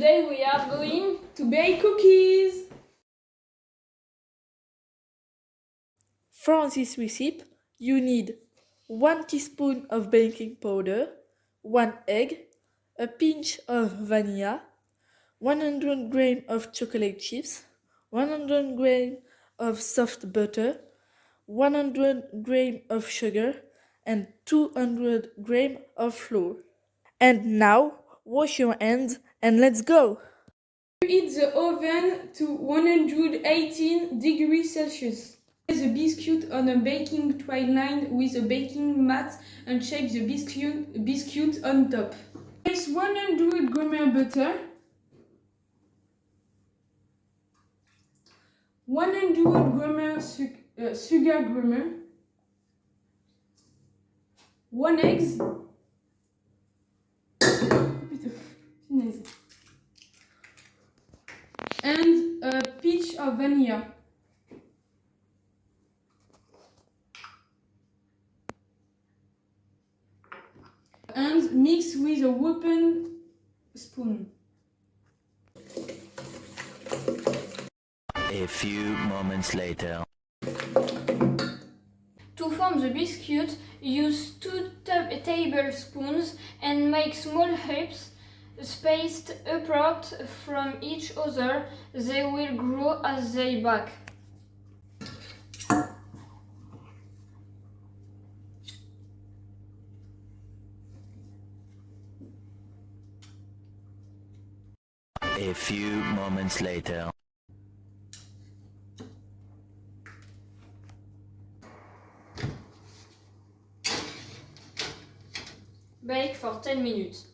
Today we are going to bake cookies. For this recipe, you need 1 teaspoon of baking powder, 1 egg, a pinch of vanilla, 100 grams of chocolate chips, 100 grams of soft butter, 100 grams of sugar, and 200 grams of flour. And now, wash your hands and let's go! Heat the oven to 118 degrees Celsius. Place the biscuit on a baking tray lined with a baking mat and shake the biscuit on top. Place 100 grams butter, 100 grams sugar grams, 1 egg, and a pinch of vanilla. And mix with a wooden spoon. A few moments later. To form the biscuit, use 2 tablespoons and make small heaps spaced apart from each other. They will grow as they bake. A few moments later. Bake for 10 minutes.